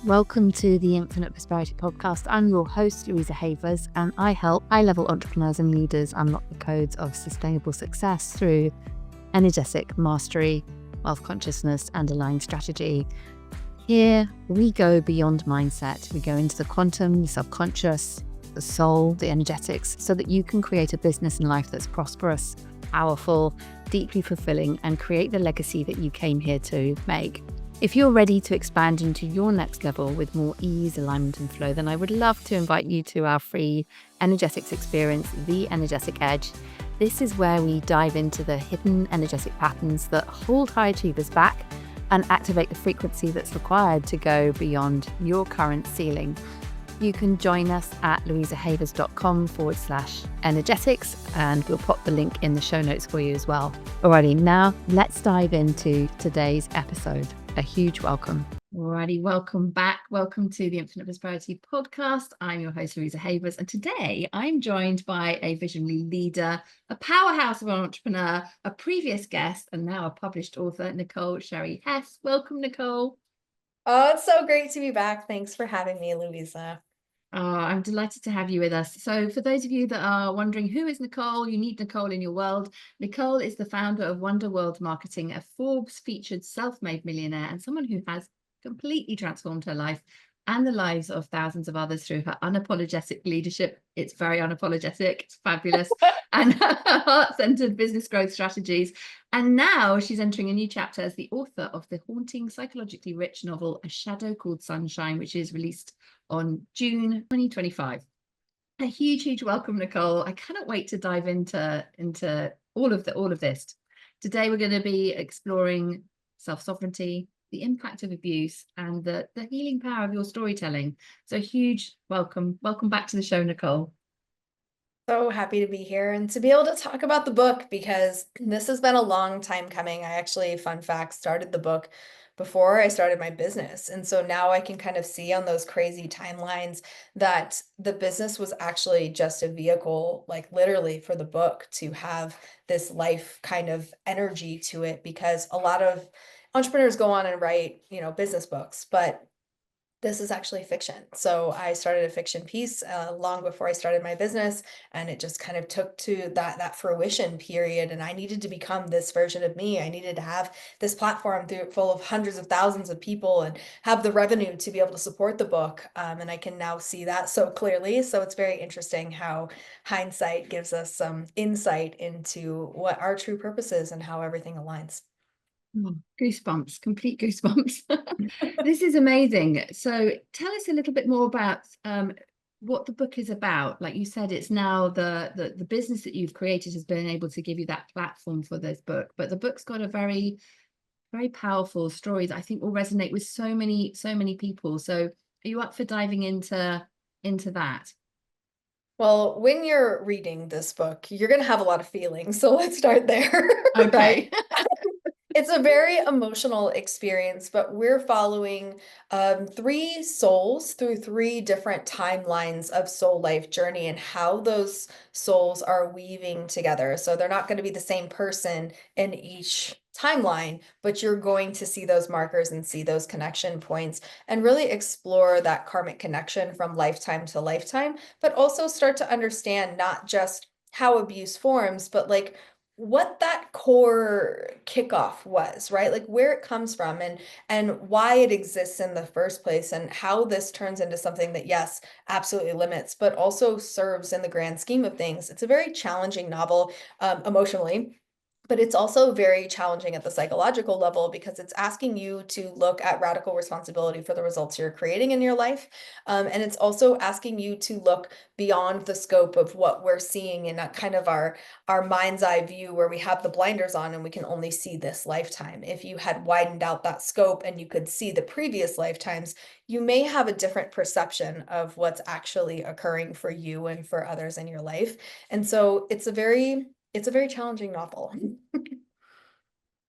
Welcome to the Infinite Prosperity Podcast. I'm your host, Louisa Havers, and I help high-level entrepreneurs and leaders unlock the codes of sustainable success through energetic mastery, wealth consciousness, and aligned strategy. Here, we go beyond mindset. We go into the quantum, the subconscious, the soul, the energetics, so that you can create a business and life that's prosperous, powerful, deeply fulfilling, and create the legacy that you came here to make. If you're ready to expand into your next level with more ease, alignment, and flow, then I would love to invite you to our free energetics experience, The Energetic Edge. This is where we dive into the hidden energetic patterns that hold high achievers back and activate the frequency that's required to go beyond your current ceiling. You can join us at louisahavers.com/energetics, and we'll pop the link in the show notes for you as well. Alrighty, now let's dive into today's episode. A huge welcome. Alrighty, welcome back. Welcome to the Infinite Prosperity Podcast. I'm your host, Louisa Havers, and today I'm joined by a visionary leader, a powerhouse of an entrepreneur, a previous guest, and now a published author, Nicole Cherie Hesse. Welcome, Nicole. Oh, it's so great to be back. Thanks for having me, Louisa. I'm delighted to have you with us. So for those of you that are wondering who is Nicole, you need Nicole in your world. Nicole is the founder of Wonder World Marketing, a Forbes-featured self-made millionaire, and someone who has completely transformed her life and the lives of thousands of others through her unapologetic leadership. It's very unapologetic, it's fabulous, and her heart-centered business growth strategies. And now she's entering a new chapter as the author of the haunting, psychologically rich novel, A Shadow Called Sunshine, which is released on June 2025. A huge welcome, Nicole. I cannot wait to dive into all of this. Today we're going to be exploring self-sovereignty, the impact of abuse, and the healing power of your storytelling. So huge welcome back to the show, Nicole. So happy to be here and to be able to talk about the book, because this has been a long time coming. I actually, fun fact, started the book before I started my business. And so now I can kind of see on those crazy timelines that the business was actually just a vehicle, like literally for the book to have this life kind of energy to it, because a lot of entrepreneurs go on and write, business books, but this is actually fiction. So I started a fiction piece long before I started my business, and it just kind of took to that fruition period. And I needed to become this version of me. I needed to have this platform full of hundreds of thousands of people and have the revenue to be able to support the book. And I can now see that so clearly. So it's very interesting how hindsight gives us some insight into what our true purpose is and how everything aligns. Oh, goosebumps, complete goosebumps. This is amazing. So tell us a little bit more about what the book is about. Like you said, it's now the business that you've created has been able to give you that platform for this book, but the book's got a very powerful story that I think will resonate with so many people. So are you up for diving into that? Well, when you're reading this book, you're going to have a lot of feelings. So let's start there. Okay. Right? It's a very emotional experience, but we're following three souls through three different timelines of soul life journey and how those souls are weaving together. So they're not going to be the same person in each timeline, but you're going to see those markers and see those connection points and really explore that karmic connection from lifetime to lifetime, but also start to understand not just how abuse forms, but like what that core kickoff was, right? Like where it comes from and why it exists in the first place, and how this turns into something that, yes, absolutely limits, but also serves in the grand scheme of things. It's a very challenging novel emotionally, but it's also very challenging at the psychological level, because it's asking you to look at radical responsibility for the results you're creating in your life. And it's also asking you to look beyond the scope of what we're seeing in that kind of our mind's eye view, where we have the blinders on and we can only see this lifetime. If you had widened out that scope and you could see the previous lifetimes, you may have a different perception of what's actually occurring for you and for others in your life. And so it's a very challenging novel.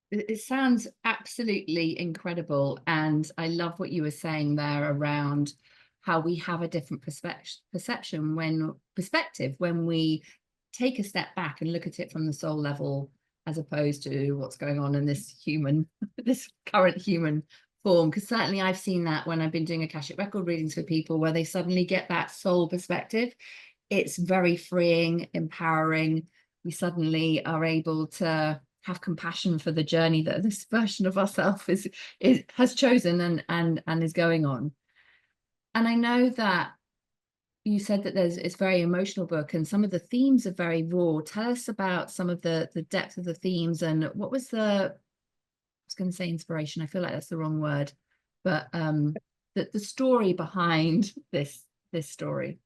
It sounds absolutely incredible. And I love what you were saying there around how we have a different perspective when we take a step back and look at it from the soul level, as opposed to what's going on in this current human form, because certainly I've seen that when I've been doing Akashic record readings for people, where they suddenly get that soul perspective. It's very freeing, empowering. We suddenly are able to have compassion for the journey that this version of ourselves has chosen and is going on. And I know that you said that it's a very emotional book, and some of the themes are very raw. Tell us about some of the depth of the themes, and what was I was going to say inspiration. I feel like that's the wrong word, but the story behind this story.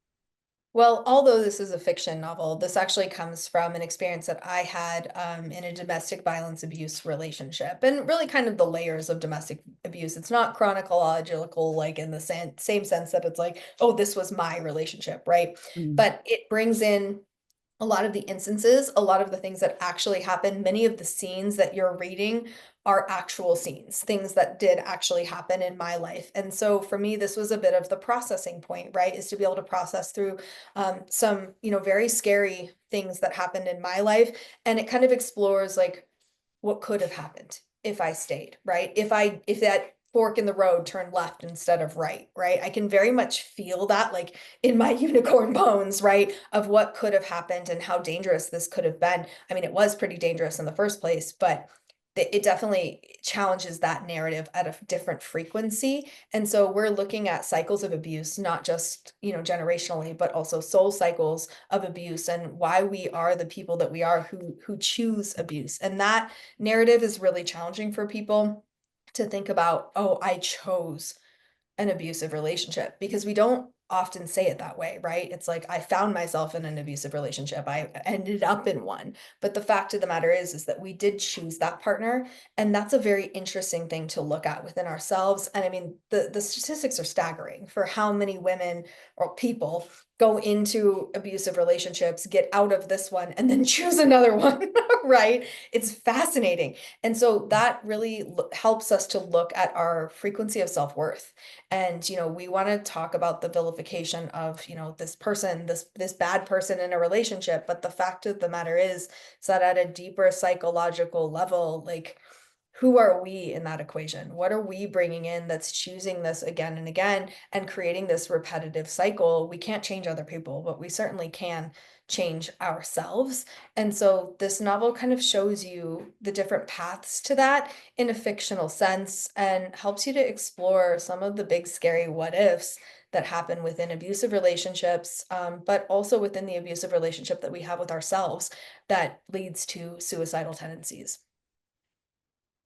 Well, although this is a fiction novel, this actually comes from an experience that I had in a domestic violence abuse relationship, and really kind of the layers of domestic abuse. It's not chronological, like in the same sense that it's like, oh, this was my relationship, right? Mm. But it brings in a lot of the instances, a lot of the things that actually happen. Many of the scenes that you're reading are actual scenes, things that did actually happen in my life. And so for me, this was a bit of the processing point, right? Is to be able to process through some, very scary things that happened in my life. And it kind of explores like what could have happened if I stayed, right? If that fork in the road turned left instead of right, right? I can very much feel that like in my unicorn bones, right? Of what could have happened and how dangerous this could have been. I mean, it was pretty dangerous in the first place, but it definitely challenges that narrative at a different frequency. And so we're looking at cycles of abuse, not just, generationally, but also soul cycles of abuse, and why we are the people that we are who choose abuse. And that narrative is really challenging for people to think about, oh, I chose an abusive relationship, because we don't often say it that way, right? It's like, I found myself in an abusive relationship. I ended up in one. But the fact of the matter is that we did choose that partner. And that's a very interesting thing to look at within ourselves. And I mean, the statistics are staggering for how many women or people go into abusive relationships, get out of this one, and then choose another one, right? It's fascinating. And so that really helps us to look at our frequency of self-worth. And, we want to talk about the vilification of, this person, this bad person in a relationship. But the fact of the matter is that at a deeper psychological level, like, who are we in that equation? What are we bringing in that's choosing this again and again and creating this repetitive cycle? We can't change other people, but we certainly can change ourselves. And so this novel kind of shows you the different paths to that in a fictional sense, and helps you to explore some of the big scary what ifs that happen within abusive relationships, but also within the abusive relationship that we have with ourselves that leads to suicidal tendencies.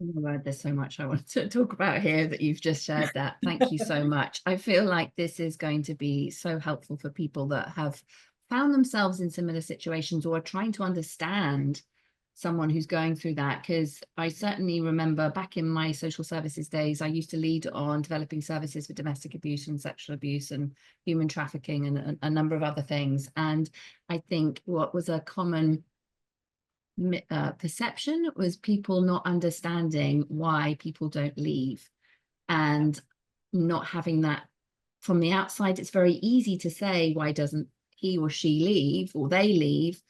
Oh my word, there's so much I want to talk about here that you've just shared that. Thank you so much. I feel like this is going to be so helpful for people that have found themselves in similar situations or are trying to understand someone who's going through that. Because I certainly remember back in my social services days, I used to lead on developing services for domestic abuse and sexual abuse and human trafficking and a number of other things. And I think what was a common perception was people not understanding why people don't leave, and not having that from the outside. It's very easy to say, why doesn't he or she leave, or they leave,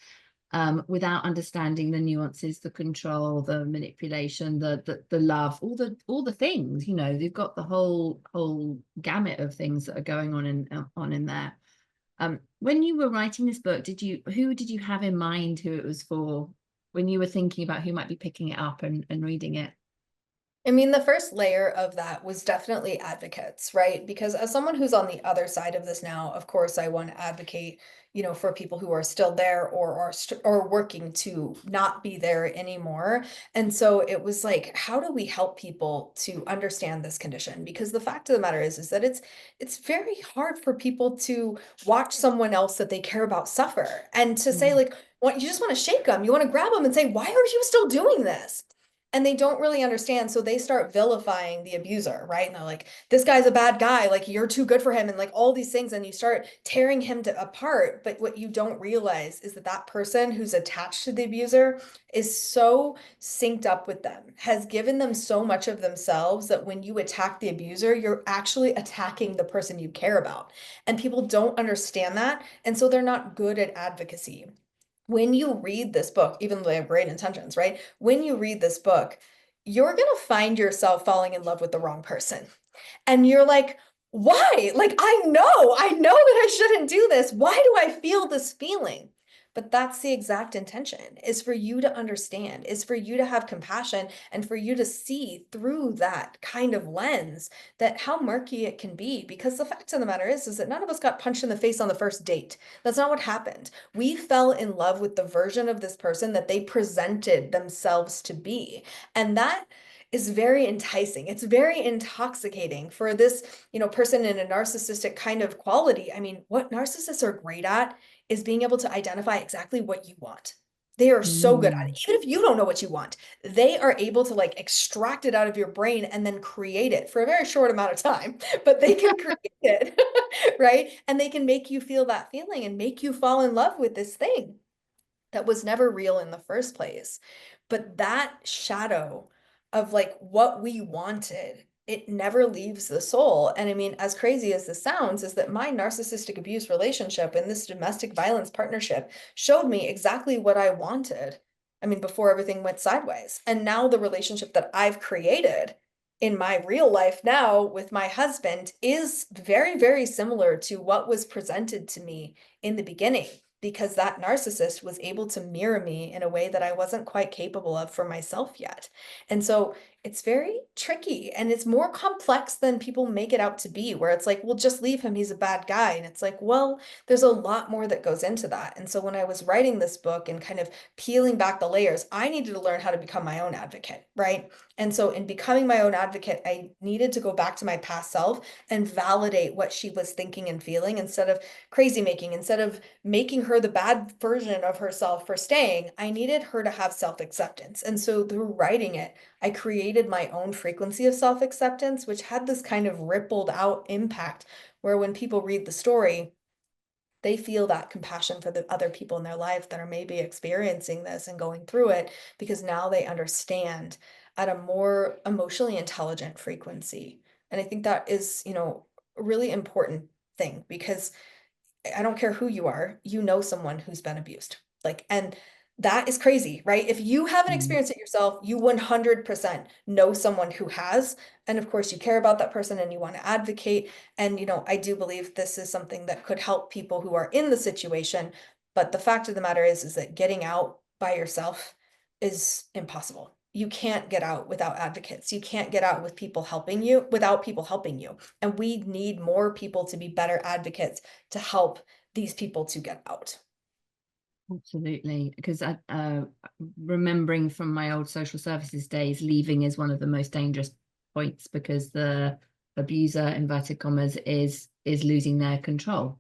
without understanding the nuances, the control, the manipulation, the love, all the things. They've got the whole gamut of things that are going on in there. When you were writing this book, who did you have in mind who it was for, when you were thinking about who might be picking it up and reading it? I mean, the first layer of that was definitely advocates, right? Because as someone who's on the other side of this now, of course, I want to advocate, for people who are still there or or working to not be there anymore. And so it was like, how do we help people to understand this condition? Because the fact of the matter is that it's very hard for people to watch someone else that they care about suffer, and to say like, what, you just want to shake them, you want to grab them and say, why are you still doing this? And they don't really understand. So they start vilifying the abuser, right? And they're like, this guy's a bad guy. Like, you're too good for him. And like all these things. And you start tearing him apart. But what you don't realize is that that person who's attached to the abuser is so synced up with them, has given them so much of themselves, that when you attack the abuser, you're actually attacking the person you care about. And people don't understand that. And so they're not good at advocacy. When you read this book, even though they have great intentions, right? When you read this book, you're going to find yourself falling in love with the wrong person. And you're like, why? Like, I know that I shouldn't do this. Why do I feel this feeling? But that's the exact intention, is for you to understand, is for you to have compassion, and for you to see through that kind of lens that how murky it can be. Because the fact of the matter is that none of us got punched in the face on the first date. That's not what happened. We fell in love with the version of this person that they presented themselves to be. And that is very enticing. It's very intoxicating for this, person in a narcissistic kind of quality. I mean, what narcissists are great at is being able to identify exactly what you want. They are so good at Mm. it. Even if you don't know what you want, they are able to like extract it out of your brain and then create it for a very short amount of time, but they can create it, right? And they can make you feel that feeling and make you fall in love with this thing that was never real in the first place. But that shadow of like what we wanted, it never leaves the soul. And I mean, as crazy as this sounds, is that my narcissistic abuse relationship and this domestic violence partnership showed me exactly what I wanted. I mean, before everything went sideways. And now the relationship that I've created in my real life now with my husband is very, very similar to what was presented to me in the beginning, because that narcissist was able to mirror me in a way that I wasn't quite capable of for myself yet. And so it's very tricky, and it's more complex than people make it out to be, where it's like, well, just leave him, he's a bad guy. And it's like, well, there's a lot more that goes into that. And so when I was writing this book and kind of peeling back the layers, I needed to learn how to become my own advocate, right? And so in becoming my own advocate, I needed to go back to my past self and validate what she was thinking and feeling, instead of crazy making, instead of making her the bad version of herself for staying. I needed her to have self-acceptance. And so through writing it, I created my own frequency of self-acceptance, which had this kind of rippled out impact where when people read the story, they feel that compassion for the other people in their life that are maybe experiencing this and going through it, because now they understand at a more emotionally intelligent frequency. And I think that is, a really important thing, because I don't care who you are, someone who's been abused. Like, and that is crazy, right? If you haven't Mm. experienced it yourself, you 100% know someone who has. And of course, you care about that person and you want to advocate. And, I do believe this is something that could help people who are in the situation. But the fact of the matter is that getting out by yourself is impossible. You can't get out without advocates. You can't get out with people helping you without people helping you. And we need more people to be better advocates to help these people to get out. Absolutely, because I remembering from my old social services days, leaving is one of the most dangerous points, because the abuser, inverted commas, is losing their control,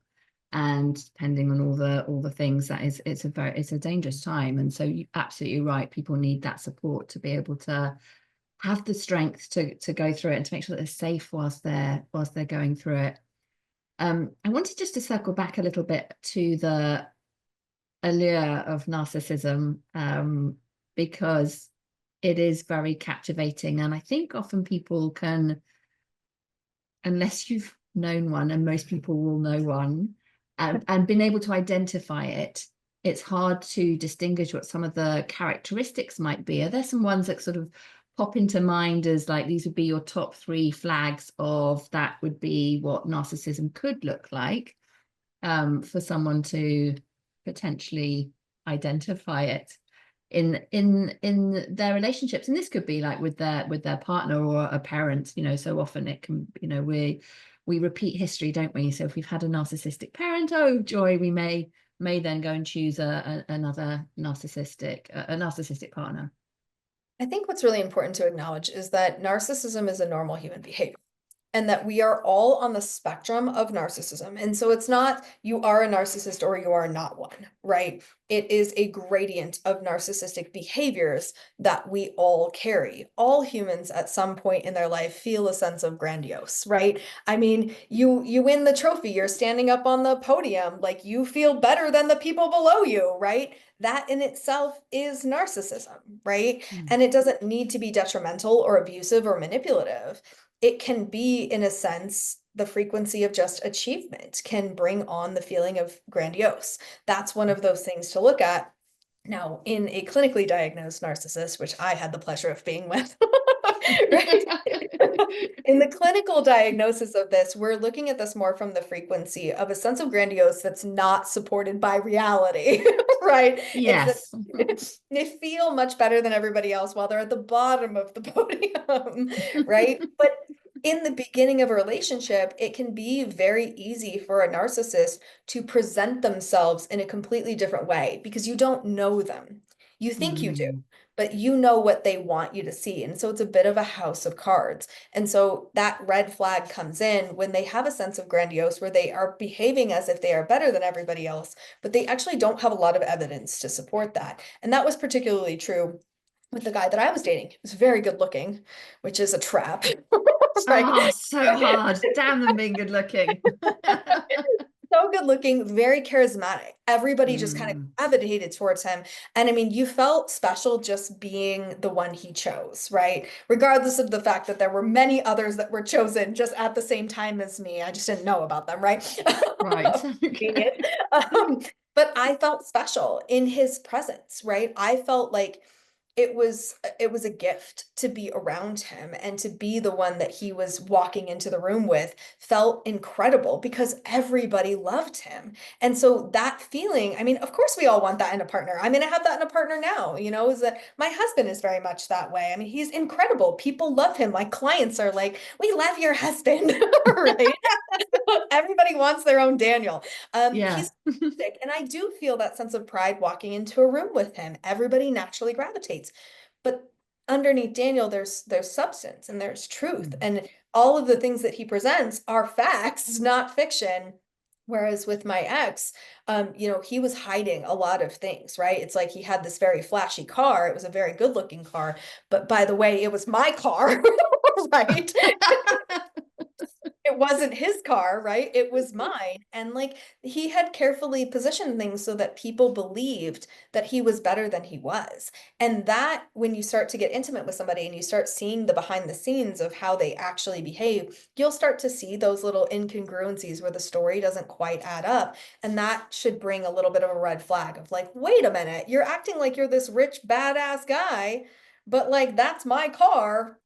and depending on all the things, that is, it's a dangerous time. And so you're absolutely right, people need that support to be able to have the strength to go through it and to make sure that they're safe whilst they're going through it. I wanted just to circle back a little bit to the allure of narcissism, because it is very captivating, and I think often people can, unless you've known one, and most people will know one, and been able to identify it, it's hard to distinguish what some of the characteristics might be. Are there some ones that sort of pop into mind as like these would be your top 3 flags of that would be what narcissism could look like, for someone to potentially identify it in their relationships? And this could be like with their partner or a parent. So often it can, we repeat history, don't we? So if we've had a narcissistic parent, oh joy, we may then go and choose another narcissistic partner. I think what's really important to acknowledge is that narcissism is a normal human behavior, and that we are all on the spectrum of narcissism. And so it's not you are a narcissist or you are not one, right? It is a gradient of narcissistic behaviors that we all carry. All humans at some point in their life feel a sense of grandiose, right? I mean, you win the trophy, you're standing up on the podium, like you feel better than the people below you, right? That in itself is narcissism, right? Mm. And it doesn't need to be detrimental or abusive or manipulative. It can be, in a sense, the frequency of just achievement can bring on the feeling of grandiose. That's one of those things to look at. Now, in a clinically diagnosed narcissist, which I had the pleasure of being with, right? In the clinical diagnosis of this, we're looking at this more from the frequency of a sense of grandiose that's not supported by reality, right? It's that Yes. they feel much better than everybody else while they're at the bottom of the podium, right? But in the beginning of a relationship, it can be very easy for a narcissist to present themselves in a completely different way because you don't know them. You think you do, Mm. but you know what they want you to see. And so it's a bit of a house of cards. And so that red flag comes in when they have a sense of grandiose where they are behaving as if they are better than everybody else, but they actually don't have a lot of evidence to support that. And that was particularly true with the guy that I was dating. He was very good looking, which is a trap, right? Oh, so hard. Damn them being good looking. So good looking, very charismatic. Everybody just kind of Mm. gravitated towards him. And I mean, you felt special just being the one he chose, right? Regardless of the fact that there were many others that were chosen just at the same time as me. I just didn't know about them, right? Right. Convenient. Okay. Um, but I felt special in his presence, right? I felt like it was a gift to be around him, and to be the one that he was walking into the room with felt incredible because everybody loved him. And so that feeling, I mean, of course we all want that in a partner. I mean, I have that in a partner now, is that my husband is very much that way. I mean, he's incredible. People love him. My clients are like, "We love your husband." Right? Everybody wants their own Daniel. Yeah. He's fantastic, and I do feel that sense of pride walking into a room with him. Everybody naturally gravitates, but underneath Daniel, there's substance and there's truth, Mm. and all of the things that he presents are facts, not fiction. Whereas with my ex, he was hiding a lot of things, right? It's like he had this very flashy car. It was a very good looking car, but by the way, it was my car, right? It wasn't his car, right? It was mine. And like he had carefully positioned things so that people believed that he was better than he was. And that, when you start to get intimate with somebody and you start seeing the behind the scenes of how they actually behave, you'll start to see those little incongruencies where the story doesn't quite add up. And that should bring a little bit of a red flag of like, wait a minute, you're acting like you're this rich, badass guy, but like that's my car.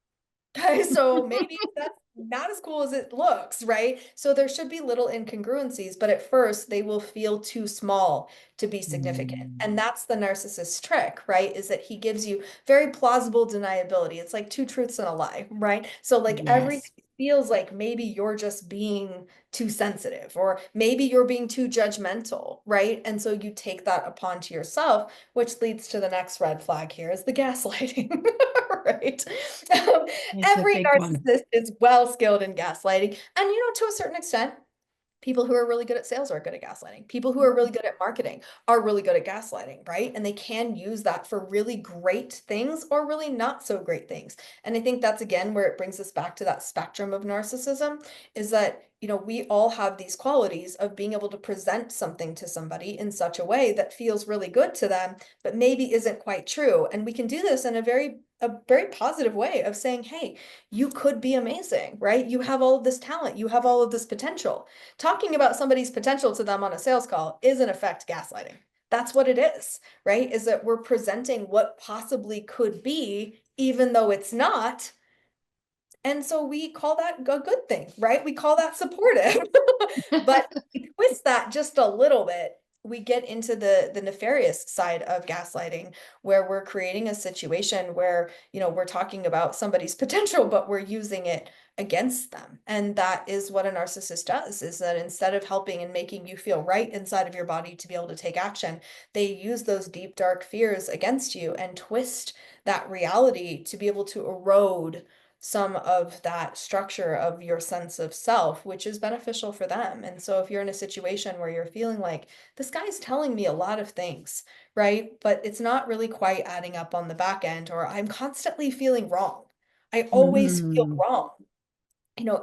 Okay, so maybe that's not as cool as it looks, right? So there should be little incongruencies, but at first they will feel too small to be significant. Mm. And that's the narcissist trick, right? Is that he gives you very plausible deniability. It's like two truths and a lie, right? So like Yes. everything feels like maybe you're just being too sensitive, or maybe you're being too judgmental, right? And so you take that upon to yourself, which leads to the next red flag here is the gaslighting, right? It's a Every big one. narcissist is well skilled in gaslighting. And, to a certain extent, people who are really good at sales are good at gaslighting. People who are really good at marketing are really good at gaslighting, right? And they can use that for really great things or really not so great things. And I think that's again where it brings us back to that spectrum of narcissism is that, we all have these qualities of being able to present something to somebody in such a way that feels really good to them, but maybe isn't quite true. And we can do this in a very positive way of saying, hey, you could be amazing, right? You have all of this talent, you have all of this potential. Talking about somebody's potential to them on a sales call is in effect gaslighting. That's what it is, right? Is that we're presenting what possibly could be, even though it's not. And so we call that a good thing, right? We call that supportive. But we twist that just a little bit. We get into the nefarious side of gaslighting, where we're creating a situation where, we're talking about somebody's potential, but we're using it against them. And that is what a narcissist does, is that instead of helping and making you feel right inside of your body to be able to take action, they use those deep, dark fears against you and twist that reality to be able to erode some of that structure of your sense of self, which is beneficial for them. And so if you're in a situation where you're feeling like this guy's telling me a lot of things, right? But it's not really quite adding up on the back end, or I'm constantly feeling wrong. I always feel Mhm. wrong.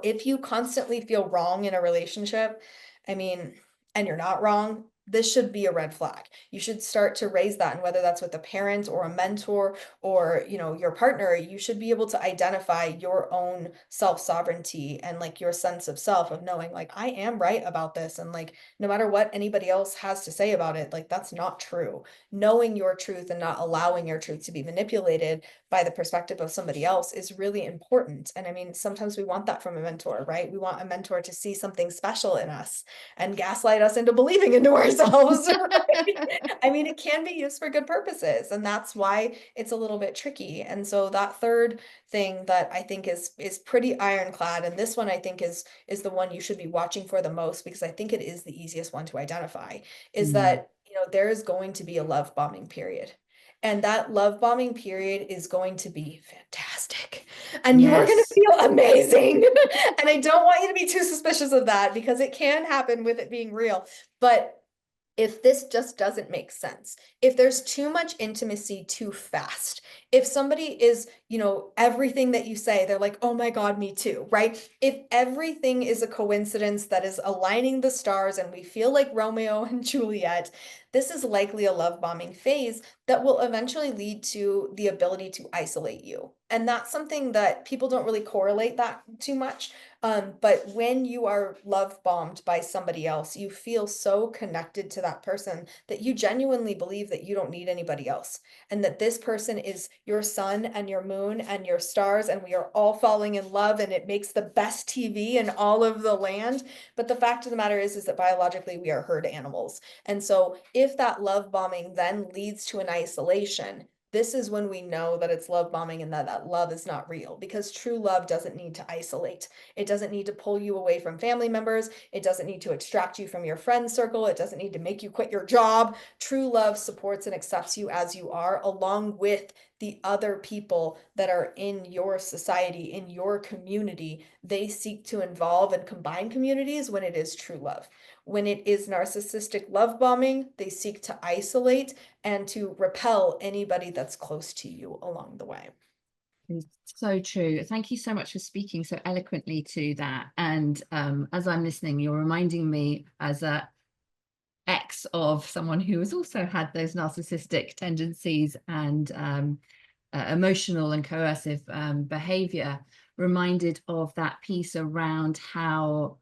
If you constantly feel wrong in a relationship, I mean, and you're not wrong, this should be a red flag. You should start to raise that. And whether that's with a parent or a mentor or, you know, your partner, you should be able to identify your own self-sovereignty and like your sense of self of knowing like, I am right about this. And like, no matter what anybody else has to say about it, like that's not true. Knowing your truth and not allowing your truth to be manipulated by the perspective of somebody else is really important. And I mean, sometimes we want that from a mentor, right? We want a mentor to see something special in us and gaslight us into believing into ourselves. Right? I mean, it can be used for good purposes, and that's why it's a little bit tricky. And so that third thing that I think is pretty ironclad, and this one I think is the one you should be watching for the most, because I think it is the easiest one to identify, is that, you know, there is going to be a love bombing period. And that love bombing period is going to be fantastic. And you are going to feel amazing. And I don't want you to be too suspicious of that, because it can happen with it being real. But if this just doesn't make sense, if there's too much intimacy too fast, if somebody is, you know, everything that you say, they're like, oh my God, me too, right? If everything is a coincidence that is aligning the stars and we feel like Romeo and Juliet, this is likely a love bombing phase that will eventually lead to the ability to isolate you. And that's something that people don't really correlate that too much. But when you are love bombed by somebody else, you feel so connected to that person that you genuinely believe that you don't need anybody else, and that this person is your sun and your moon and your stars, and we are all falling in love, and it makes the best TV in all of the land. But the fact of the matter is that biologically we are herd animals. And so if that love bombing then leads to an isolation, this is when we know that it's love bombing and that love is not real, because true love doesn't need to isolate. It doesn't need to pull you away from family members. It doesn't need to extract you from your friend circle. It doesn't need to make you quit your job. True love supports and accepts you as you are, along with the other people that are in your society, in your community. They seek to involve and combine communities when it is true love. When it is narcissistic love bombing, they seek to isolate and to repel anybody that's close to you along the way. It's so true. Thank you so much for speaking so eloquently to that. And as I'm listening, you're reminding me, as a ex of someone who has also had those narcissistic tendencies and emotional and coercive behavior, reminded of that piece around how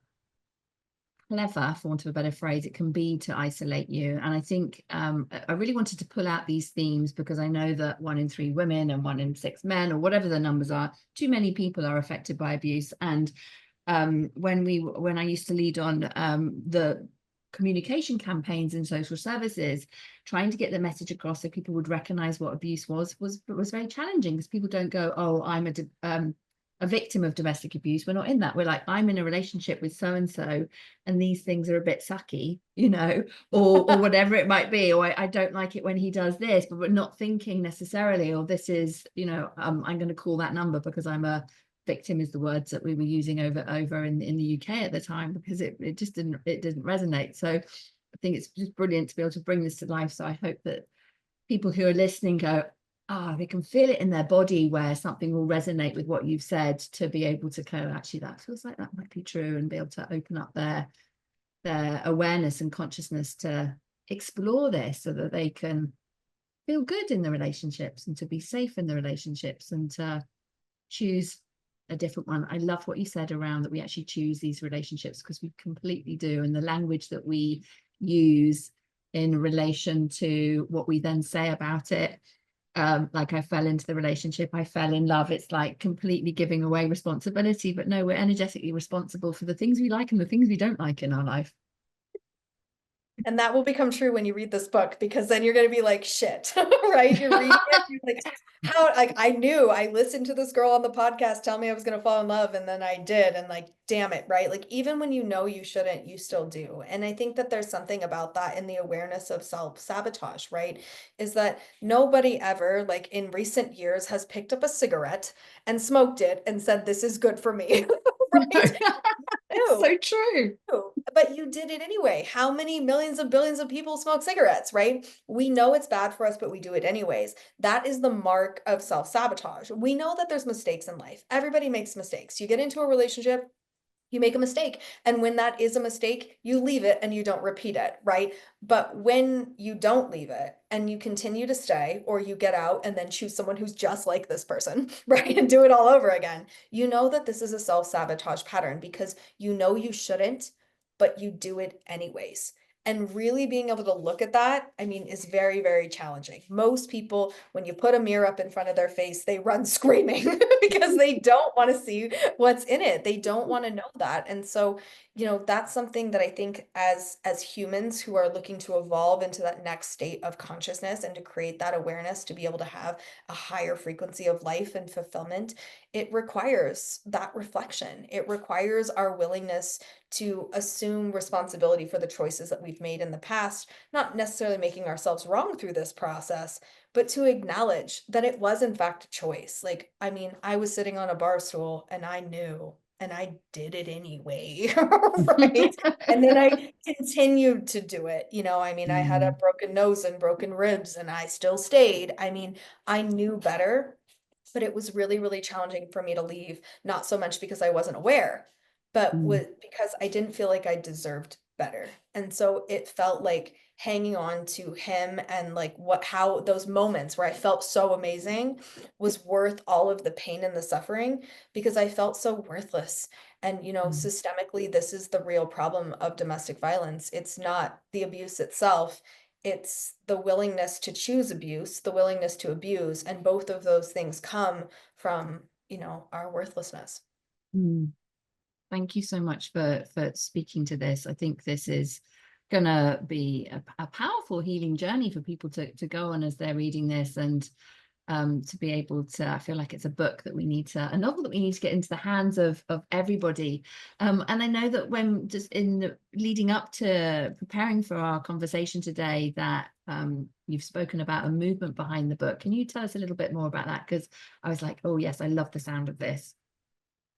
clever, for want of a better phrase, it can be to isolate you. And I think I really wanted to pull out these themes, because I know that 1 in 3 women and 1 in 6 men, or whatever the numbers are, too many people are affected by abuse. And when I used to lead on the communication campaigns in social services, trying to get the message across so people would recognize what abuse was very challenging, because people don't go, oh, I'm a victim of domestic abuse. We're not in that. We're like, I'm in a relationship with so and so, and these things are a bit sucky, you know, or whatever it might be, or I don't like it when he does this. But we're not thinking necessarily, or this is, you know, I'm going to call that number because I'm a victim, is the words that we were using over in the UK at the time, because it just didn't resonate. So I think it's just brilliant to be able to bring this to life. So I hope that people who are listening go, they can feel it in their body where something will resonate with what you've said, to be able to go, actually, that feels like that might be true, and be able to open up their awareness and consciousness to explore this, so that they can feel good in the relationships, and to be safe in the relationships, and to choose a different one. I love what you said around that we actually choose these relationships, because we completely do. And the language that we use in relation to what we then say about it, like, I fell into the relationship, I fell in love, it's like completely giving away responsibility. But no, we're energetically responsible for the things we like and the things we don't like in our life. And that will become true when you read this book, because then you're going to be like, shit, right? You're reading it, you're like, how, like, I listened to this girl on the podcast tell me I was going to fall in love, and then I did, and like, damn it, right? Like, even when you know you shouldn't, you still do. And I think that there's something about that in the awareness of self-sabotage, right? Is that nobody ever, like, in recent years, has picked up a cigarette and smoked it and said, this is good for me, right? It's so true. But you did it anyway. How many millions of billions of people smoke cigarettes, right? We know it's bad for us, but we do it anyways. That is the mark of self-sabotage. We know that there's mistakes in life. Everybody makes mistakes. You get into a relationship, You make a mistake. And when that is a mistake, you leave it and you don't repeat it, right? But when you don't leave it and you continue to stay, or you get out and then choose someone who's just like this person, right? And do it all over again, you know that this is a self-sabotage pattern because you know you shouldn't, but you do it anyways. And really being able to look at that, I mean, is very, very challenging. Most people, when you put a mirror up in front of their face, they run screaming because they don't want to see what's in it. They don't want to know that. And so, you know, that's something that I think as humans who are looking to evolve into that next state of consciousness and to create that awareness to be able to have a higher frequency of life and fulfillment, it requires that reflection. It requires our willingness to assume responsibility for the choices that we've made in the past, not necessarily making ourselves wrong through this process, but to acknowledge that it was in fact a choice. Like, I mean, I was sitting on a bar stool and I knew, and I did it anyway, right? And then I continued to do it. You know, I mean, I had a Mm, broken nose and broken ribs and I still stayed. I mean, I knew better, but it was really, really challenging for me to leave, not so much because I wasn't aware, but mm, because I didn't feel like I deserved better. And so it felt like hanging on to him and like how those moments where I felt so amazing was worth all of the pain and the suffering because I felt so worthless. And, you know, mm, systemically, this is the real problem of domestic violence. It's not the abuse itself, it's the willingness to choose abuse, the willingness to abuse, and both of those things come from, you know, our worthlessness. mm. Thank you so much for speaking to this. I think this is gonna be a powerful healing journey for people to go on as they're reading this, and to be able to, I feel like it's a book that we need to, a novel that we need to get into the hands of everybody. And I know that when just in the leading up to preparing for our conversation today, that you've spoken about a movement behind the book. Can you tell us a little bit more about that? Because I was like, oh yes, I love the sound of this.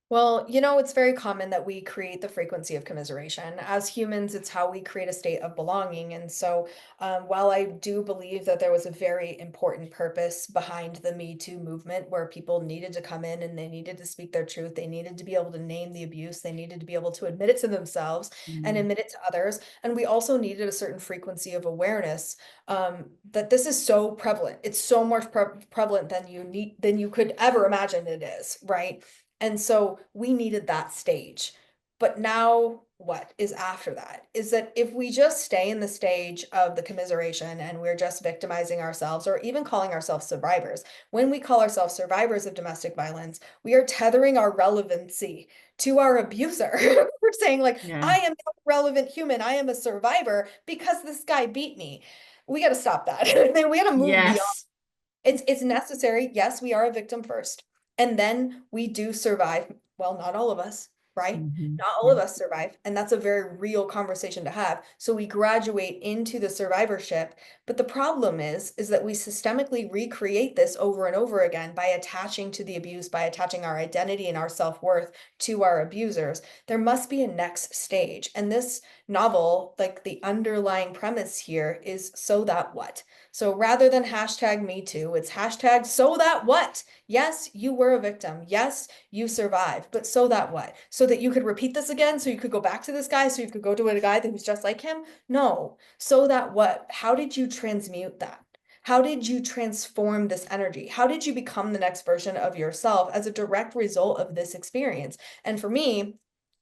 Well, you know, it's very common that we create the frequency of commiseration. As humans, it's how we create a state of belonging. And so, while I do believe that there was a very important purpose behind the Me Too movement, where people needed to come in and they needed to speak their truth, they needed to be able to name the abuse, they needed to be able to admit it to themselves and Mm, admit it to others. And we also needed a certain frequency of awareness, that this is so prevalent. It's so much prevalent than you could ever imagine it is, right? And so we needed that stage. But now what is after that is that if we just stay in the stage of the commiseration and we're just victimizing ourselves or even calling ourselves survivors, when we call ourselves survivors of domestic violence, we are tethering our relevancy to our abuser. We're saying, like, yeah. I am a relevant human, I am a survivor because this guy beat me. We got to stop that. We got to move beyond. Yes. It's necessary. Yes, we are a victim first. And then we do survive. Well, not all of us, right? Hmm. Not all Yeah. of us survive. And that's a very real conversation to have. So we graduate into the survivorship. But the problem is that we systemically recreate this over and over again by attaching to the abuse, by attaching our identity and our self-worth to our abusers. There must be a next stage. And this novel, like the underlying premise here is so that what? So rather than hashtag me too, it's hashtag so that what? Yes, you were a victim. Yes, you survived, but so that what? So that you could repeat this again, so you could go back to this guy, so you could go to a guy who's just like him? No. So that what? How did you transmute that? How did you transform this energy? How did you become the next version of yourself as a direct result of this experience? And for me,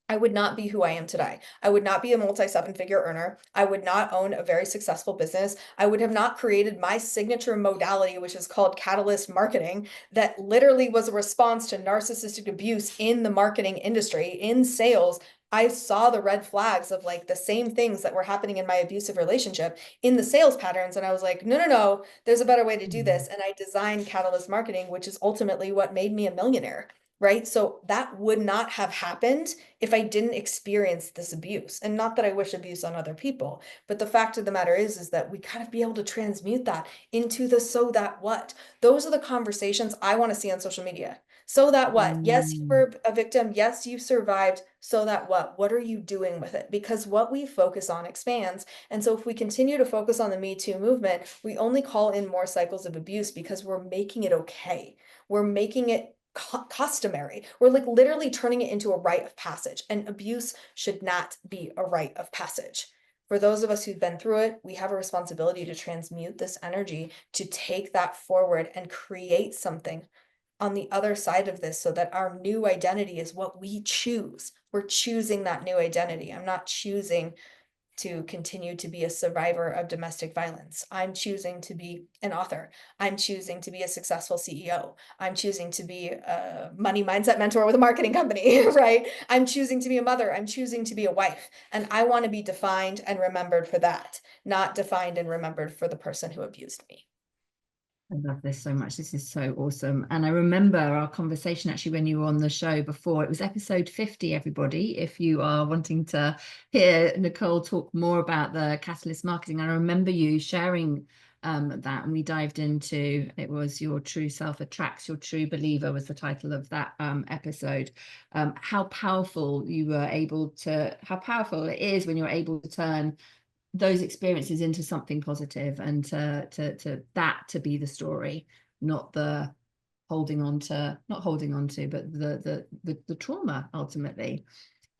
I would not be who I am today. I would not be a multi seven figure earner. I would not own a very successful business. I would have not created my signature modality, which is called catalyst marketing, that literally was a response to narcissistic abuse in the marketing industry, in sales. I saw the red flags of like the same things that were happening in my abusive relationship in the sales patterns. And I was like, no, no, no, there's a better way to do Mm, this. And I designed catalyst marketing, which is ultimately what made me a millionaire. Right. So that would not have happened if I didn't experience this abuse. And not that I wish abuse on other people, but the fact of the matter is that we gotta be able to transmute that into the so that what. Those are the conversations I want to see on social media. So that what? Yes, you mm, were a victim. Yes, you survived. So that what? What are you doing with it? Because what we focus on expands. And so if we continue to focus on the Me Too movement, we only call in more cycles of abuse because we're making it okay. We're making it customary. We're like literally turning it into a rite of passage, and abuse should not be a rite of passage. For those of us who've been through it, we have a responsibility to transmute this energy, to take that forward and create something on the other side of this, so that our new identity is what we choose. We're choosing that new identity. I'm not choosing to continue to be a survivor of domestic violence. I'm choosing to be an author. I'm choosing to be a successful CEO. I'm choosing to be a money mindset mentor with a marketing company, right? I'm choosing to be a mother. I'm choosing to be a wife. And I want to be defined and remembered for that, not defined and remembered for the person who abused me. I love this so much. This is so awesome. And I remember our conversation actually when you were on the show before. It was episode 50, everybody. If you are wanting to hear Nicole talk more about the catalyst marketing, I remember you sharing that, and we dived into, it was Your True Self Attracts Your True Believer was the title of that episode. How powerful you were able to, how powerful it is when you're able to turn those experiences into something positive, and to be the story, not the holding on to, but the trauma ultimately.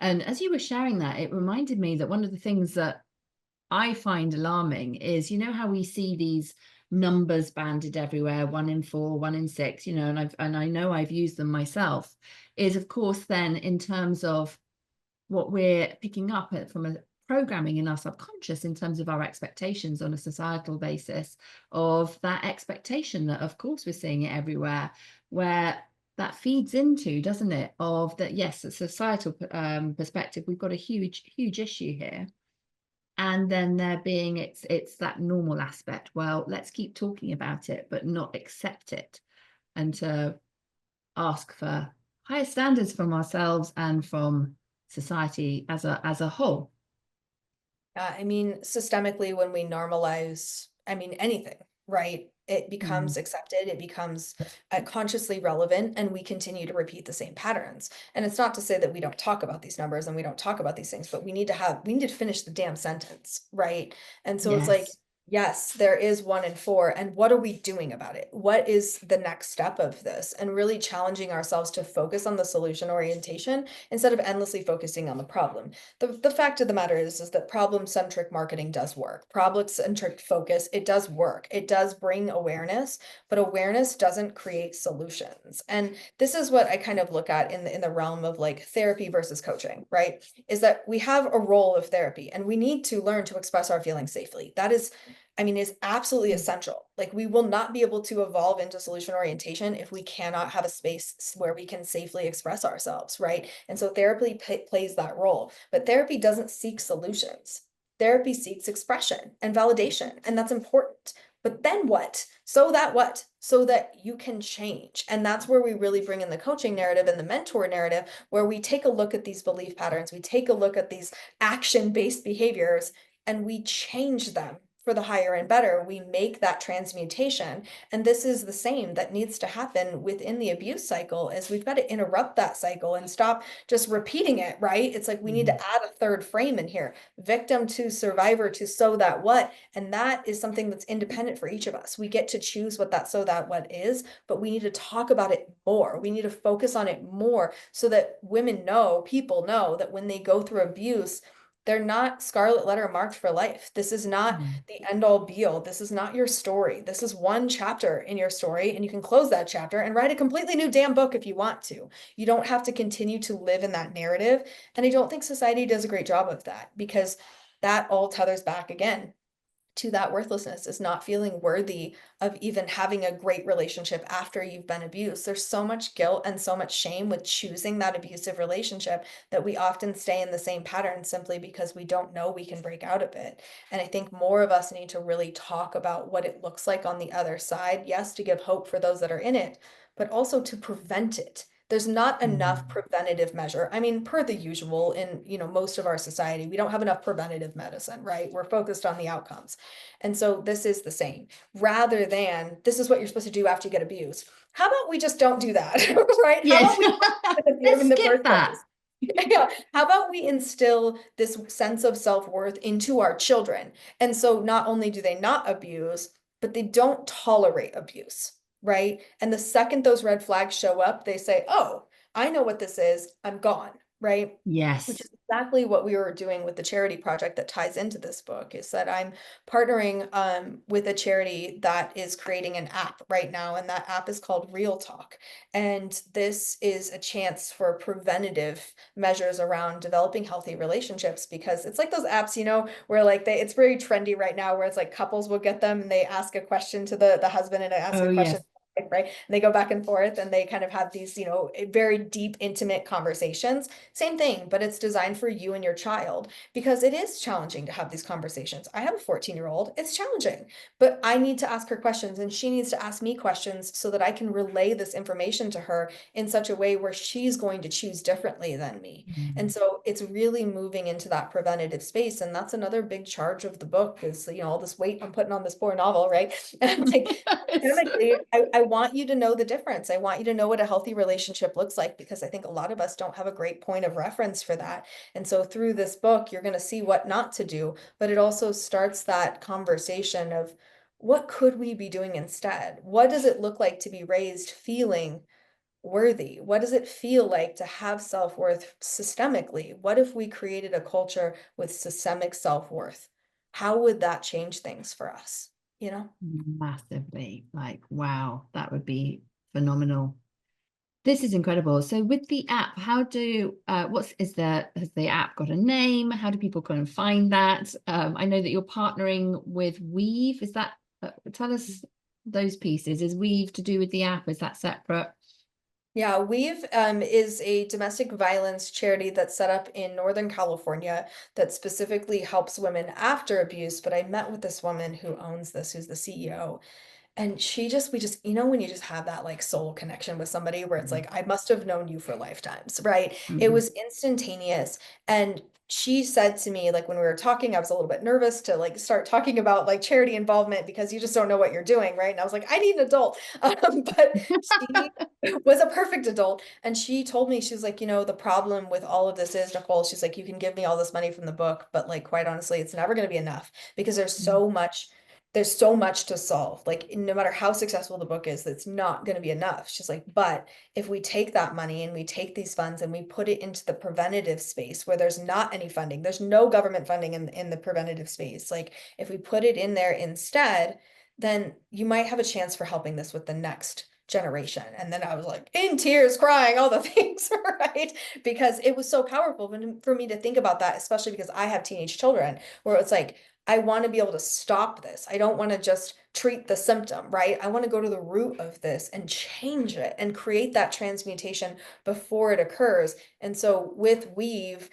And as you were sharing that, it reminded me that one of the things that I find alarming is, you know, how we see these numbers banded everywhere, 1 in 4, 1 in 6, you know, and I know I've used them myself, is of course then in terms of what we're picking up from a programming in our subconscious in terms of our expectations on a societal basis, of that expectation that of course we're seeing it everywhere, where that feeds into, doesn't it, of that, yes, a societal perspective, we've got a huge issue here, and then there being it's that normal aspect, well, let's keep talking about it but not accept it, and to ask for higher standards from ourselves and from society as a whole. I mean, systemically, when we normalize, I mean, anything, right? It becomes accepted, it becomes consciously relevant, and we continue to repeat the same patterns. And it's not to say that we don't talk about these numbers and we don't talk about these things, but we need to finish the damn sentence, right? And so it's like, yes, there is 1 in 4. And what are we doing about it? What is the next step of this? And really challenging ourselves to focus on the solution orientation instead of endlessly focusing on the problem. The fact of the matter is that problem-centric marketing does work. Problem-centric focus, it does work. It does bring awareness, but awareness doesn't create solutions. And this is what I kind of look at in the realm of like therapy versus coaching, right? Is that we have a role of therapy and we need to learn to express our feelings safely. That is, I mean, is absolutely essential. Like, we will not be able to evolve into solution orientation if we cannot have a space where we can safely express ourselves, right? And so therapy plays that role, but therapy doesn't seek solutions. Therapy seeks expression and validation, and that's important. But then what? So that you can change. And that's where we really bring in the coaching narrative and the mentor narrative, where we take a look at these belief patterns, we take a look at these action-based behaviors, and we change them for the higher and better. We make that transmutation. And this is the same that needs to happen within the abuse cycle, is we've got to interrupt that cycle and stop just repeating it, right? It's like we need to add a third frame in here, victim to survivor to so that what, and that is something that's independent for each of us. We get to choose what that so that what is, but we need to talk about it more. We need to focus on it more so that women know, people know that when they go through abuse, they're not scarlet letter marked for life. This is not the end all be all. This is not your story. This is one chapter in your story, and you can close that chapter and write a completely new damn book if you want to. You don't have to continue to live in that narrative. And I don't think society does a great job of that, because that all tethers back again to that worthlessness, is not feeling worthy of even having a great relationship after you've been abused. There's so much guilt and so much shame with choosing that abusive relationship that we often stay in the same pattern simply because we don't know we can break out of it. And I think more of us need to really talk about what it looks like on the other side. Yes, to give hope for those that are in it, but also to prevent it. There's not enough preventative measure. I mean, per the usual in, most of our society, we don't have enough preventative medicine, right? We're focused on the outcomes. And so this is the same, rather than this is what you're supposed to do after you get abused. How about we just don't do that, right? Yes. How about we Let's skip that. Yeah. How about we instill this sense of self-worth into our children? And so not only do they not abuse, but they don't tolerate abuse. right? And the second those red flags show up, they say, oh, I know what this is. I'm gone, right? Which Yes. is exactly what we were doing with the charity project that ties into this book, is that I'm partnering with a charity that is creating an app right now, and that app is called Real Talk. And this is a chance for preventative measures around developing healthy relationships, because it's like those apps, you know, where like it's very trendy right now, where it's like couples will get them and they ask a question to the husband and they ask Oh, a question, yes. right? And they go back and forth and they kind of have these, you know, very deep, intimate conversations. Same thing, but it's designed for you and your child, because it is challenging to have these conversations. I have a 14-year-old. It's challenging, but I need to ask her questions and she needs to ask me questions so that I can relay this information to her in such a way where she's going to choose differently than me. And so it's really moving into that preventative space. And that's another big charge of the book, is, you know, all this weight I'm putting on this poor novel, right? And it's like, chemically, I want you to know the difference. I want you to know what a healthy relationship looks like, because I think a lot of us don't have a great point of reference for that. And so through this book, you're going to see what not to do, but it also starts that conversation of, what could we be doing instead? What does it look like to be raised feeling worthy? What does it feel like to have self-worth systemically? What if we created a culture with systemic self-worth? How would that change things for us? You know? Massively. Like, wow, that would be phenomenal. This is incredible. So with the app, how do has the app got a name? How do people go and find that? I know that you're partnering with Weave. Is that tell us those pieces? Is Weave to do with the app? Is that separate? Yeah, Weave is a domestic violence charity that's set up in Northern California that specifically helps women after abuse. But I met with this woman who owns this, who's the CEO. And we just, you know, when you just have that like soul connection with somebody where it's like, I must have known you for lifetimes, right? It Mhm. was instantaneous. And she said to me, like when we were talking, I was a little bit nervous to like start talking about like charity involvement, because you just don't know what you're doing, right? And I was like, I need an adult. But she was a perfect adult. And she told me, she was like, you know, the problem with all of this is, Nicole, she's like, you can give me all this money from the book, but like, quite honestly, it's never going to be enough, because there's so much to solve. Like, no matter how successful the book is, that's not going to be enough. She's like, but if we take that money and we take these funds and we put it into the preventative space where there's not any funding, there's no government funding in the preventative space. Like, if we put it in there instead, then you might have a chance for helping this with the next generation. And then I was like in tears, crying, all the things, right? Because it was so powerful for me to think about that, especially because I have teenage children, where it's like, I want to be able to stop this. I don't want to just treat the symptom, right? I want to go to the root of this and change it and create that transmutation before it occurs. And so with Weave,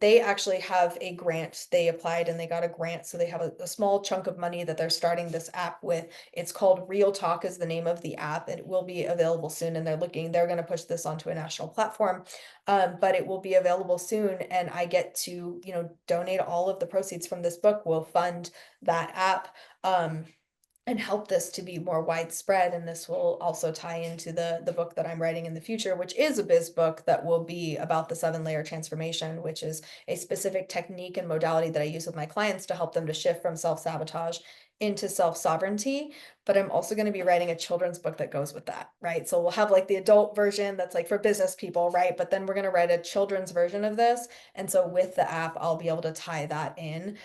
they actually have a grant. They applied and they got a grant. So they have a small chunk of money that they're starting this app with. It's called Real Talk is the name of the app, and it will be available soon. And they're going to push this onto a national platform. But it will be available soon, and I get to, you know, donate all of the proceeds from this book will fund that app, and help this to be more widespread. And this will also tie into the book that I'm writing in the future, which is a biz book that will be about the 7-layer transformation, which is a specific technique and modality that I use with my clients to help them to shift from self-sabotage into self-sovereignty. But I'm also going to be writing a children's book that goes with that, right? So we'll have like the adult version that's like for business people, right? But then we're going to write a children's version of this. And so with the app, I'll be able to tie that in.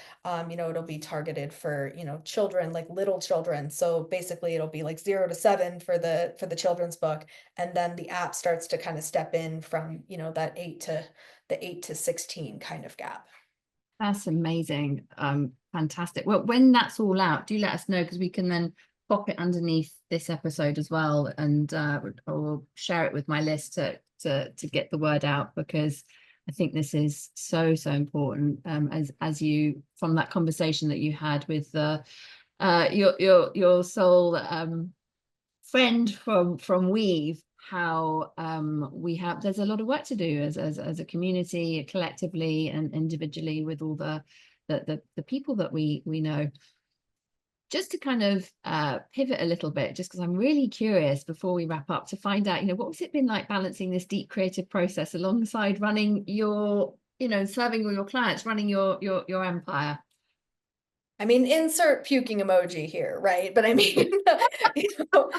You know, it'll be targeted for, you know, children, like little children. So basically it'll be like 0 to 7 for the children's book. And then the app starts to kind of step in from, you know, that 8 to 16 kind of gap. That's amazing. Fantastic. Well, when that's all out, do let us know, because we can then pop it underneath this episode as well, and or share it with my list to get the word out, because I think this is so important. As you, from that conversation that you had with your soul friend from Weave, how there's a lot of work to do as a community, collectively and individually, with all the people that we know. Just to kind of pivot a little bit, just because I'm really curious before we wrap up, to find out, you know, what's it been like balancing this deep creative process alongside running your, you know, serving all your clients, running your empire? I mean, insert puking emoji here, right? But I mean, you know,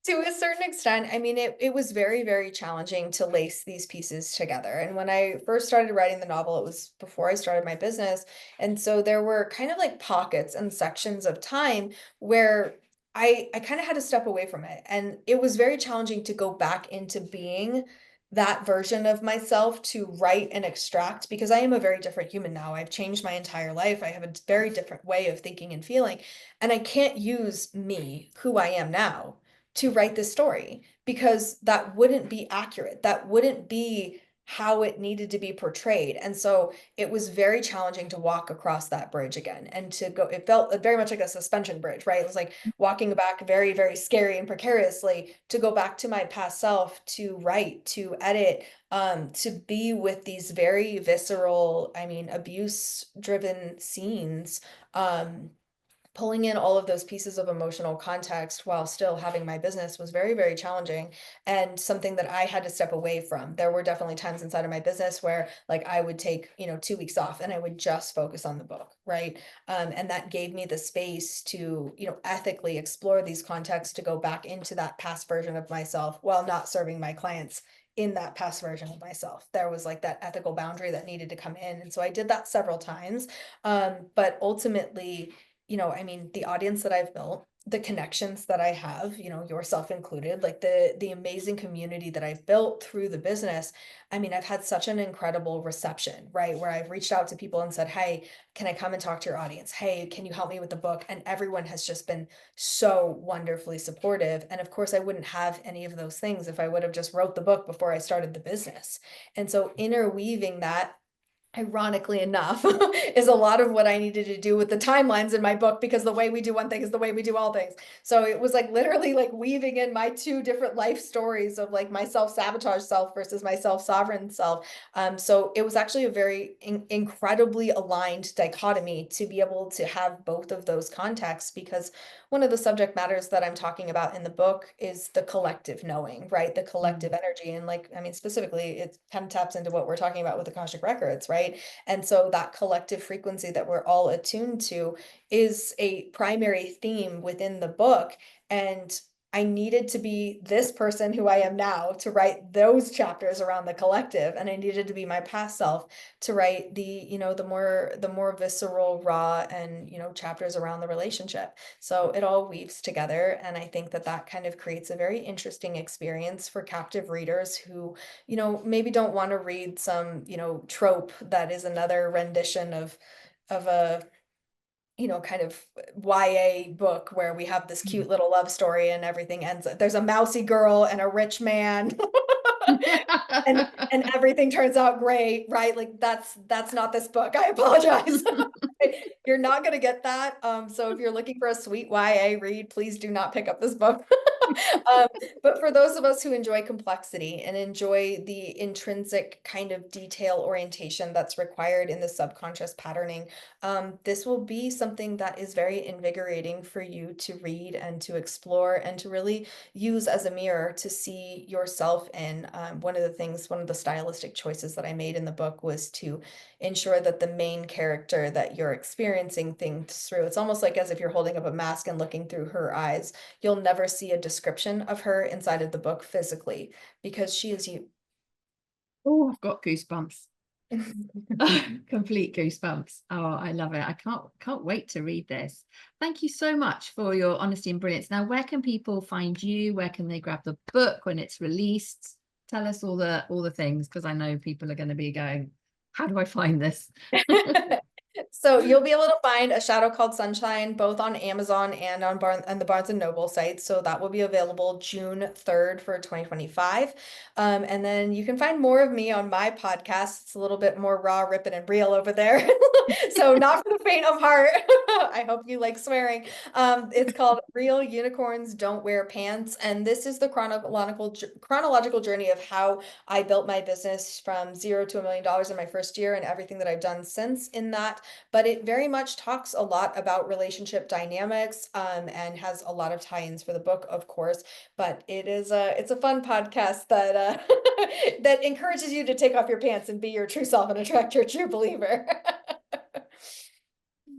To a certain extent, I mean, it was very, very challenging to lace these pieces together. And when I first started writing the novel, it was before I started my business. And so there were kind of like pockets and sections of time where I kind of had to step away from it. And it was very challenging to go back into being that version of myself to write and extract, because I am a very different human now. I've changed my entire life. I have a very different way of thinking and feeling. And I can't use me, who I am now, to write this story, because that wouldn't be accurate. That wouldn't be how it needed to be portrayed. And so it was very challenging to walk across that bridge again and to go, it felt very much like a suspension bridge, right? It was like walking back very, very scary and precariously to go back to my past self, to write, to edit, to be with these very visceral, I mean, abuse driven scenes. Pulling in all of those pieces of emotional context while still having my business was very, very challenging, and something that I had to step away from. There were definitely times inside of my business where like I would take, 2 weeks off and I would just focus on the book, right? And that gave me the space to, ethically explore these contexts, to go back into that past version of myself while not serving my clients in that past version of myself. There was like that ethical boundary that needed to come in. And so I did that several times. But ultimately, I mean, the audience that I've built, the connections that I have, yourself included, like the amazing community that I've built through the business. I mean, I've had such an incredible reception, right? Where I've reached out to people and said, "Hey, can I come and talk to your audience? Hey, can you help me with the book?" And everyone has just been so wonderfully supportive. And of course, I wouldn't have any of those things if I would have just wrote the book before I started the business. And so interweaving that, ironically enough, is a lot of what I needed to do with the timelines in my book, because the way we do one thing is the way we do all things. So it was like literally like weaving in my two different life stories of like my self-sabotage self versus my self-sovereign self. So it was actually a very incredibly aligned dichotomy to be able to have both of those contexts, because one of the subject matters that I'm talking about in the book is the collective knowing, right? The collective energy. And like, I mean, specifically, it kind of taps into what we're talking about with Akashic records, right? And so that collective frequency that we're all attuned to is a primary theme within the book. And I needed to be this person who I am now to write those chapters around the collective. And I needed to be my past self to write the more visceral, raw, and, chapters around the relationship. So it all weaves together. And I think that that kind of creates a very interesting experience for captive readers who, maybe don't want to read some, trope that is another rendition of a, kind of YA book where we have this cute little love story and everything ends. There's a mousy girl and a rich man. and everything turns out great, right? Like that's not this book. I apologize. You're not going to get that. So if you're looking for a sweet YA read, please do not pick up this book. But for those of us who enjoy complexity and enjoy the intrinsic kind of detail orientation that's required in the subconscious patterning, this will be something that is very invigorating for you to read and to explore and to really use as a mirror to see yourself in. One of the stylistic choices that I made in the book was to ensure that the main character that you're experiencing things through, it's almost like as if you're holding up a mask and looking through her eyes. You'll never see a description of her inside of the book physically, because she is you. Oh, I've got goosebumps. Complete goosebumps. Oh, I love it. I can't wait to read this. Thank you so much for your honesty and brilliance. Now, where can people find you? Where can they grab the book when it's released? Tell us all the things, because I know people are going to be going, how do I find this? So you'll be able to find A Shadow Called Sunshine both on Amazon and on the Barnes and Noble site. So that will be available June 3rd for 2025. And then you can find more of me on my podcast. It's a little bit more raw, ripping, and real over there. So not for the faint of heart. I hope you like swearing. It's called Real Unicorns Don't Wear Pants. And this is the chronological journey of how I built my business from $0 to $1 million in my first year, and everything that I've done since in that. But it very much talks a lot about relationship dynamics, and has a lot of tie-ins for the book, of course. But it's a fun podcast that that encourages you to take off your pants and be your true self and attract your true believer.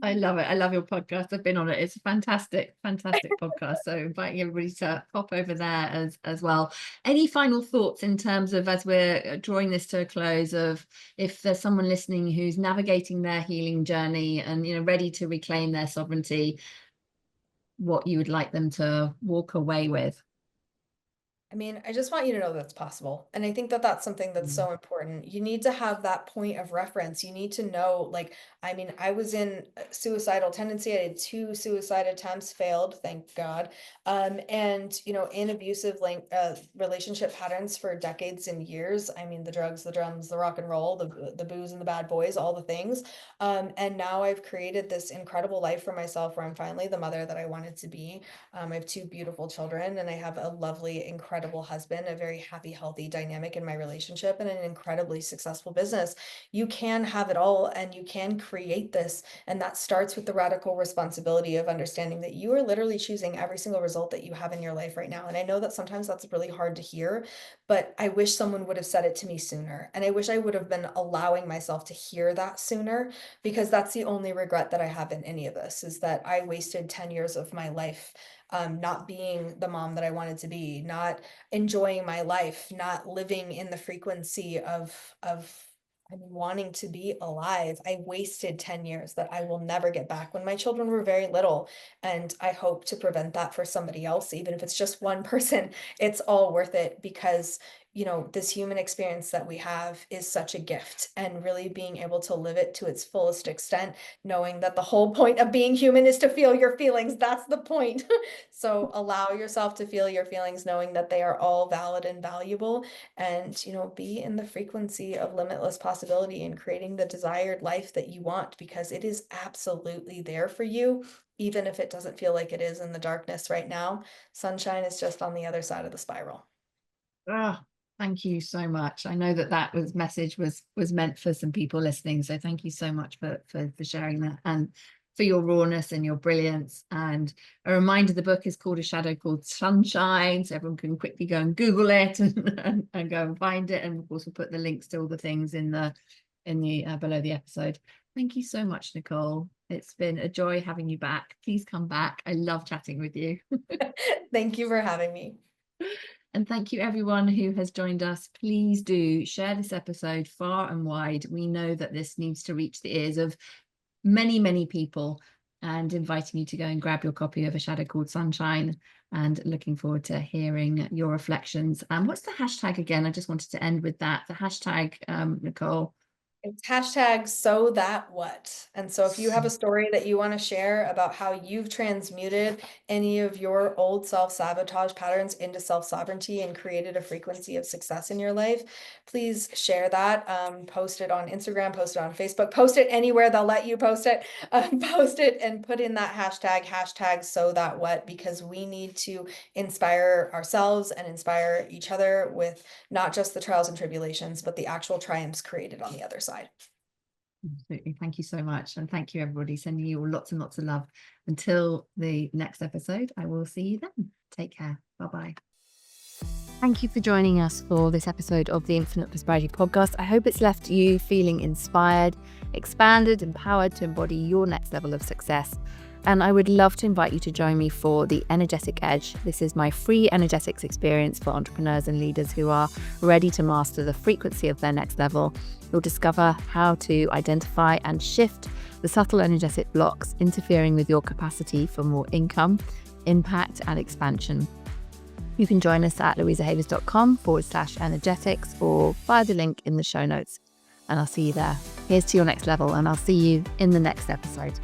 I love it. I love your podcast. I've been on it. It's a fantastic, fantastic podcast. So inviting everybody to pop over there as well. Any final thoughts in terms of, as we're drawing this to a close, of if there's someone listening who's navigating their healing journey and, ready to reclaim their sovereignty, what you would like them to walk away with? I mean, I just want you to know that's possible. And I think that that's something that's so important. You need to have that point of reference. You need to know, like, I mean, I was in a suicidal tendency. I had 2 suicide attempts, failed, thank God. And, in abusive relationship patterns for decades and years. I mean, the drugs, the drums, the rock and roll, the booze and the bad boys, all the things. And now I've created this incredible life for myself where I'm finally the mother that I wanted to be. I have 2 beautiful children, and I have a lovely, incredible husband, a very happy, healthy dynamic in my relationship, and an incredibly successful business. You can have it all, and you can create this. And that starts with the radical responsibility of understanding that you are literally choosing every single result that you have in your life right now. And I know that sometimes that's really hard to hear, but I wish someone would have said it to me sooner. And I wish I would have been allowing myself to hear that sooner, because that's the only regret that I have in any of this, is that I wasted 10 years of my life not being the mom that I wanted to be, not enjoying my life, not living in the frequency of wanting to be alive. I wasted 10 years that I will never get back when my children were very little. And I hope to prevent that for somebody else, even if it's just one person. It's all worth it, because this human experience that we have is such a gift, and really being able to live it to its fullest extent, knowing that the whole point of being human is to feel your feelings. That's the point. So allow yourself to feel your feelings, knowing that they are all valid and valuable, and, be in the frequency of limitless possibility and creating the desired life that you want, because it is absolutely there for you, even if it doesn't feel like it is in the darkness right now. Sunshine is just on the other side of the spiral. Oh, thank you so much. I know that message was meant for some people listening. So thank you so much for sharing that, and for your rawness and your brilliance. And a reminder, the book is called A Shadow Called Sunshine, so everyone can quickly go and Google it and go and find it. And of course, we'll put the links to all the things in the below the episode. Thank you so much, Nicole. It's been a joy having you back. Please come back. I love chatting with you. Thank you for having me. And thank you everyone who has joined us. Please do share this episode far and wide. We know that this needs to reach the ears of many, many people, and inviting you to go and grab your copy of A Shadow Called Sunshine, and looking forward to hearing your reflections. What's the hashtag again? I just wanted to end with that. The hashtag, Nicole. It's hashtag so that what. And so if you have a story that you want to share about how you've transmuted any of your old self-sabotage patterns into self-sovereignty and created a frequency of success in your life, please share that. Post it on Instagram, post it on Facebook, post it anywhere they'll let you post it. Post it and put in that hashtag so that what, because we need to inspire ourselves and inspire each other with not just the trials and tribulations, but the actual triumphs created on the other side. Absolutely. Thank you so much. And thank you, everybody. Sending you all lots and lots of love. Until the next episode, I will see you then. Take care. Bye-bye. Thank you for joining us for this episode of the Infinite Prosperity Podcast. I hope it's left you feeling inspired, expanded, empowered to embody your next level of success. And I would love to invite you to join me for the Energetic Edge. This is my free energetics experience for entrepreneurs and leaders who are ready to master the frequency of their next level. You'll discover how to identify and shift the subtle energetic blocks interfering with your capacity for more income, impact, and expansion. You can join us at louisahavers.com/energetics or via the link in the show notes. And I'll see you there. Here's to your next level, and I'll see you in the next episode.